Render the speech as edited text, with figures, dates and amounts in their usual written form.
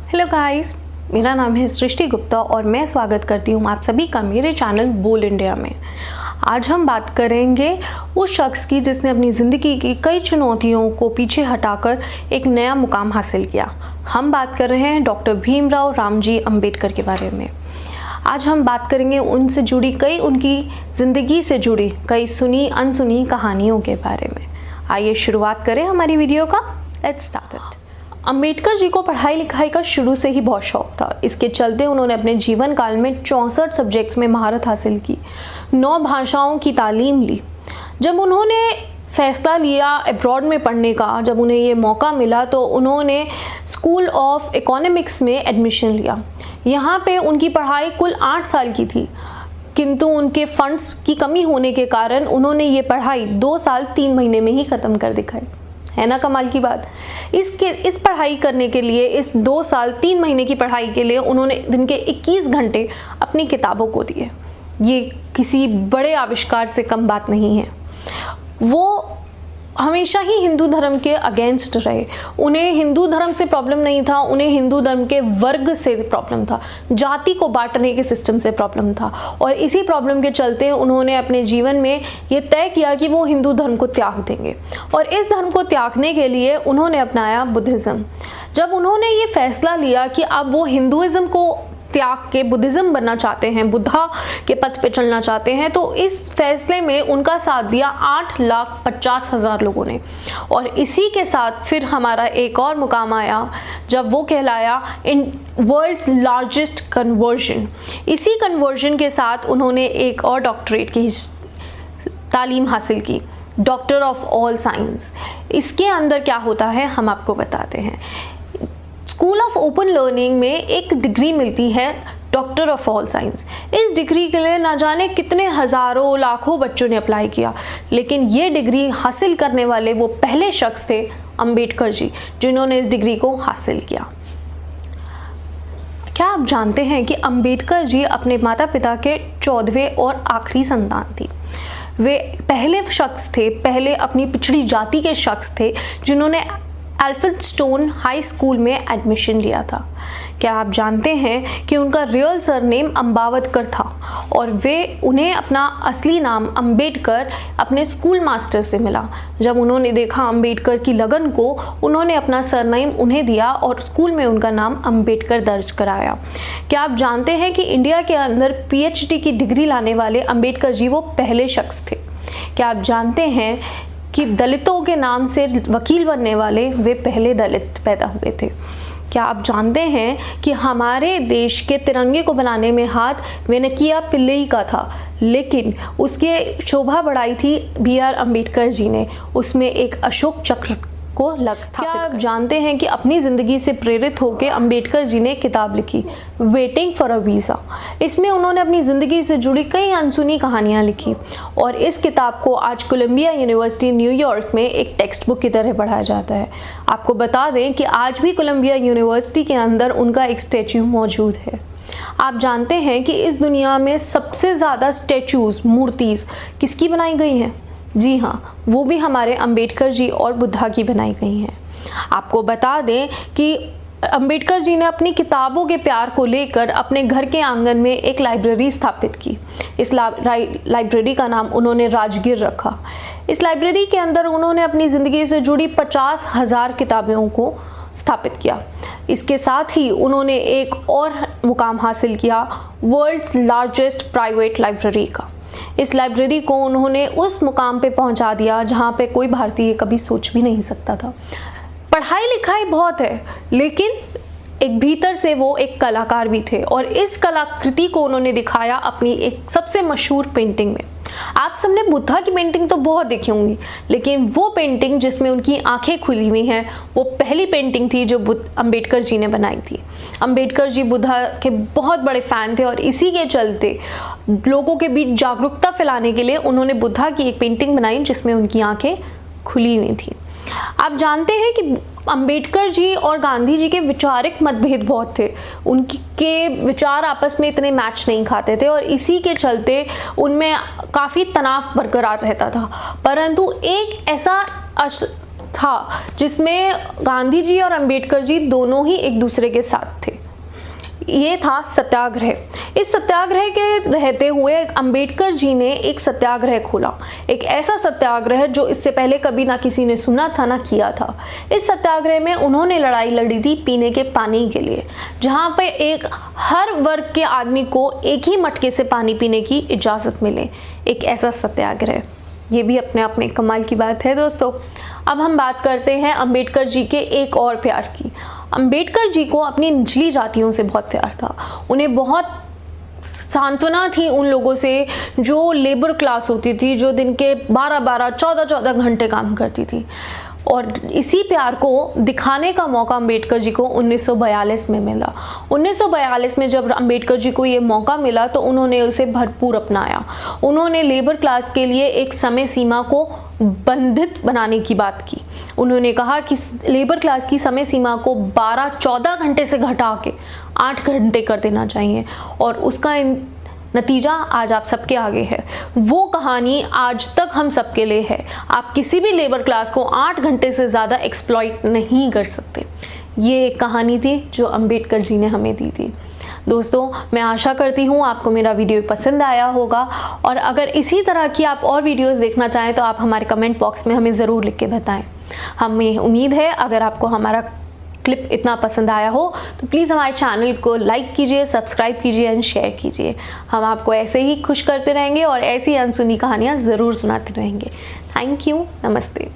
Hello guys, मेरा नाम है सृष्टि गुप्ता और मैं स्वागत करती हूँ आप सभी का मेरे चैनल बोल्ड इंडिया में। आज हम बात करेंगे उस शख्स की जिसने अपनी ज़िंदगी की कई चुनौतियों को पीछे हटाकर एक नया मुकाम हासिल किया। हम बात कर रहे हैं डॉक्टर भीमराव रामजी अंबेडकर के बारे में। आज हम बात करेंगे उनसे जुड़ी कई उनकी ज़िंदगी से जुड़ी कई सुनी अनसुनी कहानियों के बारे में। आइए शुरुआत करें हमारी वीडियो का। Let's start it. Ambedkar ji को पढ़ाई लिखाई का शुरू से ही बहुत शौक था। इसके चलते उन्होंने अपने जीवन काल में 64 सब्जेक्ट्स में महारत हासिल की, 9 भाषाओं की तालीम ली। जब उन्होंने फैसला लिया अब्रॉड में पढ़ने का, जब उन्हें ये मौका मिला तो उन्होंने स्कूल ऑफ इकोनॉमिक्स में एडमिशन लिया। यहाँ पे उनकी पढ़ाई कुल 8 साल की थी, किंतु उनके फंड्स की कमी होने के कारण उन्होंने ये पढ़ाई 2 साल 3 महीने में ही ख़त्म कर दिखाई। है ना कमाल की बात। इस पढ़ाई करने के लिए, इस 2 साल 3 महीने की पढ़ाई के लिए उन्होंने दिन के 21 घंटे अपनी किताबों को दिए। ये किसी बड़े आविष्कार से कम बात नहीं है। वो हमेशा ही हिंदू धर्म के अगेंस्ट रहे। उन्हें हिंदू धर्म से प्रॉब्लम नहीं था, उन्हें हिंदू धर्म के वर्ग से प्रॉब्लम था, जाति को बांटने के सिस्टम से प्रॉब्लम था। और इसी प्रॉब्लम के चलते उन्होंने अपने जीवन में ये तय किया कि वो हिंदू धर्म को त्याग देंगे। और इस धर्म को त्यागने के लिए उन्होंने अपनाया बुद्धिज़्म। जब उन्होंने ये फैसला लिया कि अब वो हिंदुइज़्म को त्याग के बुद्धिज़्म बनना चाहते हैं, बुद्धा के पथ पे चलना चाहते हैं, तो इस फैसले में उनका साथ दिया 8,50,000 लोगों ने। और इसी के साथ फिर हमारा एक और मुकाम आया जब वो कहलाया इन वर्ल्ड्स लार्जेस्ट कन्वर्जन। इसी कन्वर्जन के साथ उन्होंने एक और डॉक्टरेट की तालीम हासिल की, डॉक्टर ऑफ ऑल साइंस। इसके अंदर क्या होता है हम आपको बताते हैं। स्कूल ऑफ ओपन लर्निंग में एक डिग्री मिलती है डॉक्टर ऑफ ऑल साइंस। इस डिग्री के लिए ना जाने कितने हज़ारों लाखों बच्चों ने अप्लाई किया, लेकिन ये डिग्री हासिल करने वाले वो पहले शख्स थे अंबेडकर जी, जिन्होंने इस डिग्री को हासिल किया। क्या आप जानते हैं कि अंबेडकर जी अपने माता पिता के 14वें और आखिरी संतान थी। वे पहले शख्स थे, पहले अपनी पिछड़ी जाति के शख्स थे जिन्होंने एल्फिन्स्टोन हाई स्कूल में एडमिशन लिया था। क्या आप जानते हैं कि उनका रियल सरनेम अंबावतकर था और उन्हें अपना असली नाम अंबेडकर अपने स्कूल मास्टर से मिला। जब उन्होंने देखा अंबेडकर की लगन को, उन्होंने अपना सरनेम उन्हें दिया और स्कूल में उनका नाम अंबेडकर दर्ज कराया। क्या आप जानते हैं कि इंडिया के अंदर PhD की डिग्री लाने वाले अंबेडकर जी वो पहले शख्स थे। क्या आप जानते हैं कि दलितों के नाम से वकील बनने वाले वे पहले दलित पैदा हुए थे। क्या आप जानते हैं कि हमारे देश के तिरंगे को बनाने में हाथ वेनकिया पिल्लई का था, लेकिन उसके शोभा बढ़ाई थी BR अम्बेडकर जी ने, उसमें एक अशोक चक्र को क्या आप जानते हैं कि अपनी ज़िंदगी से प्रेरित होकर अंबेडकर जी ने किताब लिखी वेटिंग फॉर अ वीज़ा। इसमें उन्होंने अपनी ज़िंदगी से जुड़ी कई अनसुनी कहानियाँ लिखी और इस किताब को आज कोलंबिया यूनिवर्सिटी न्यूयॉर्क में एक टेक्स्ट बुक की तरह पढ़ाया जाता है। आपको बता दें कि आज भी कोलंबिया यूनिवर्सिटी के अंदर उनका एक स्टैच्यू मौजूद है। आप जानते हैं कि इस दुनिया में सबसे ज़्यादा स्टैचूज़, मूर्तिज़ किसकी बनाई गई हैं? जी हाँ, वो भी हमारे अंबेडकर जी और बुद्धा की बनाई गई हैं। आपको बता दें कि अंबेडकर जी ने अपनी किताबों के प्यार को लेकर अपने घर के आंगन में एक लाइब्रेरी स्थापित की। इस लाइब्रेरी का नाम उन्होंने राजगीर रखा। इस लाइब्रेरी के अंदर उन्होंने अपनी ज़िंदगी से जुड़ी 50,000 किताबों को स्थापित किया। इसके साथ ही उन्होंने एक और मुकाम हासिल किया, वर्ल्ड्स लार्जेस्ट प्राइवेट लाइब्रेरी का। इस लाइब्रेरी को उन्होंने उस मुकाम पे पहुंचा दिया जहां पे कोई भारतीय कभी सोच भी नहीं सकता था। पढ़ाई लिखाई बहुत है, लेकिन एक भीतर से वो एक कलाकार भी थे और इस कलाकृति को उन्होंने दिखाया अपनी एक सबसे मशहूर पेंटिंग में। आप सबने बुद्धा की पेंटिंग तो बहुत देखी होंगी, लेकिन वो पेंटिंग जिसमें उनकी आंखें खुली हुई हैं, वो पहली पेंटिंग थी जो अंबेडकर जी ने बनाई थी। अंबेडकर जी बुद्धा के बहुत बड़े फ़ैन थे और इसी के चलते लोगों के बीच जागरूकता फैलाने के लिए उन्होंने बुद्धा की एक पेंटिंग बनाई जिसमें उनकी आंखें खुली हुई थी। आप जानते हैं कि अंबेडकर जी और गांधी जी के वैचारिक मतभेद बहुत थे। उनके विचार आपस में इतने मैच नहीं खाते थे और इसी के चलते उनमें काफ़ी तनाव बरकरार रहता था। परंतु एक ऐसा था जिसमें गांधी जी और अंबेडकर जी दोनों ही एक दूसरे के साथ थे। ये था सत्याग्रह। इस सत्याग्रह के रहते हुए अंबेडकर जी ने एक सत्याग्रह खोला, एक ऐसा सत्याग्रह जो इससे पहले कभी ना किसी ने सुना था ना किया था। इस सत्याग्रह में उन्होंने लड़ाई लड़ी थी पीने के पानी के लिए, जहाँ पे एक हर वर्ग के आदमी को एक ही मटके से पानी पीने की इजाज़त मिले, एक ऐसा सत्याग्रह। ये भी अपने आप में कमाल की बात है दोस्तों। अब हम बात करते हैं अंबेडकर जी के एक और प्यार की। अंबेडकर जी को अपनी निचली जातियों से बहुत प्यार था। उन्हें बहुत सांत्वना थी उन लोगों से जो लेबर क्लास होती थी, जो दिन के 12-12, 14-14 घंटे काम करती थी। और इसी प्यार को दिखाने का मौका अंबेडकर जी को 1942 में मिला। 1942 में जब अंबेडकर जी को ये मौका मिला तो उन्होंने उसे भरपूर अपनाया। उन्होंने लेबर क्लास के लिए एक समय सीमा को बंधित बनाने की बात की। उन्होंने कहा कि लेबर क्लास की समय सीमा को 12-14 घंटे से घटा के 8 घंटे कर देना चाहिए, और उसका नतीजा आज आप सबके आगे है। वो कहानी आज तक हम सबके लिए है। आप किसी भी लेबर क्लास को 8 घंटे से ज़्यादा एक्सप्लॉइट नहीं कर सकते। ये एक कहानी थी जो अंबेडकर जी ने हमें दी थी। दोस्तों, मैं आशा करती हूँ आपको मेरा वीडियो पसंद आया होगा, और अगर इसी तरह की आप और वीडियोस देखना चाहें तो आप हमारे कमेंट बॉक्स में हमें ज़रूर लिख के बताएं। हमें उम्मीद है अगर आपको हमारा क्लिप इतना पसंद आया हो तो प्लीज़ हमारे चैनल को लाइक कीजिए, सब्सक्राइब कीजिए एंड शेयर कीजिए। हम आपको ऐसे ही खुश करते रहेंगे और ऐसी अनसुनी कहानियाँ ज़रूर सुनाते रहेंगे। Thank you. नमस्ते।